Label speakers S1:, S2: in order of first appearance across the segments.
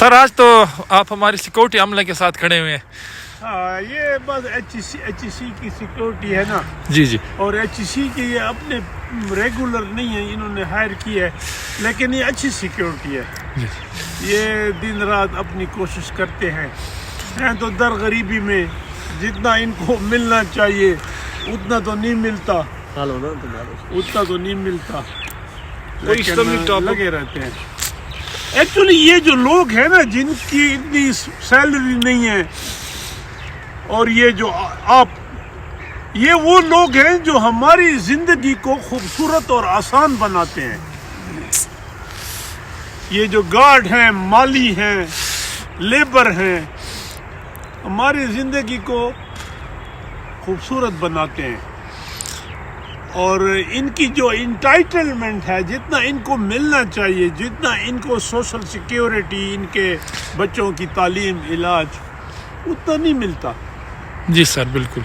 S1: سر آج تو آپ ہماری سیکورٹی عملے کے ساتھ کھڑے ہوئے ہیں.
S2: ہاں یہ بس ایچ سی کی سیکورٹی ہے نا.
S1: جی جی.
S2: اور ایچ سی کے یہ اپنے ریگولر نہیں ہیں, انہوں نے ہائر کی ہے, لیکن یہ اچھی سیکورٹی ہے. یہ دن رات اپنی کوشش کرتے ہیں تو در غریبی میں جتنا ان کو ملنا چاہیے اتنا تو نہیں ملتا, لیکن لگے رہتے ہیں. ایکچولی یہ جو لوگ ہیں نا جن کی اتنی سیلری نہیں ہے, اور یہ جو یہ وہ لوگ ہیں جو ہماری زندگی کو خوبصورت اور آسان بناتے ہیں. یہ جو گارڈ ہیں, مالی ہیں, لیبر ہیں, ہماری زندگی کو خوبصورت بناتے ہیں. اور ان کی جو انٹائٹلمنٹ ہے, جتنا ان کو ملنا چاہیے, جتنا ان کو سوشل سیکیورٹی, ان کے بچوں کی تعلیم, علاج, اتنا نہیں ملتا.
S1: جی سر بالکل.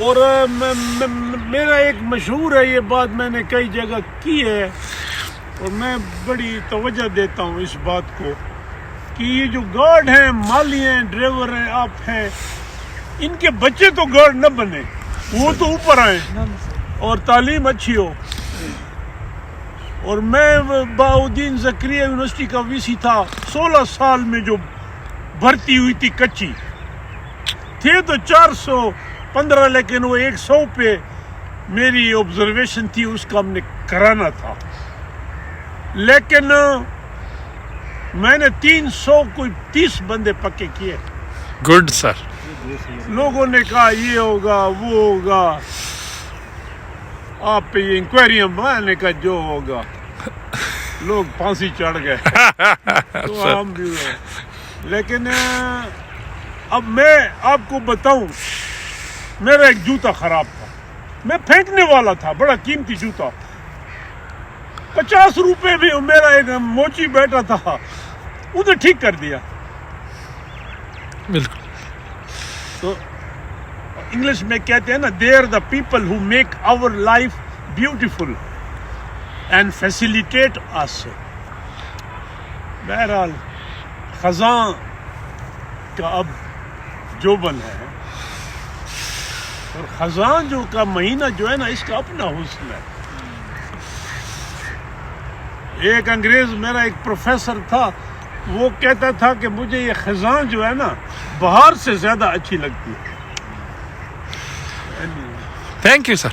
S2: اور میرا ایک مشہور ہے یہ بات, میں نے کئی جگہ کی ہے, اور میں بڑی توجہ دیتا ہوں اس بات کو کہ یہ جو گارڈ ہیں, مالی ہیں, ڈرائیور ہیں, آپ ہیں, ان کے بچے تو گارڈ نہ بنے, وہ تو اوپر آئیں اور تعلیم اچھی ہو. اور میں بہاؤدین زکریا یونیورسٹی کا وی سی تھا, 16 سال میں جو بھرتی ہوئی تھی کچی تھے تو 415, لیکن وہ 100 پہ میری آبزرویشن تھی, اس کا ہم نے کرانا تھا. لیکن میں نے 330 بندے پکے کیے.
S1: گڈ سر.
S2: لوگوں نے کہا یہ ہوگا, وہ ہوگا, آپ پہ یہ انکوائریاں, میں نے کہا جو ہوگا. لوگ پھانسی چڑھ گئے تو ہم بھی ہوئے. لیکن اب میں آپ کو بتاؤں, میرا ایک جوتا خراب تھا, میں پھینکنے والا تھا, بڑا قیمتی جوتا, 50 روپے بھی. میرا ایک موچی بیٹا تھا, اسے ٹھیک کر دیا.
S1: بالکل.
S2: تو انگلش میں کہتے ہیں نا, they are the people who make our life beautiful and facilitate us. بہرحال خزاں کا اب جوبن ہے, اور خزاں جو کا مہینہ جو ہے نا, اس کا اپنا حسن ہے. ایک انگریز, میرا ایک پروفیسر تھا, وہ کہتا تھا کہ مجھے یہ خزاں جو ہے نا بہار سے زیادہ اچھی لگتی ہے.
S1: Thank you sir.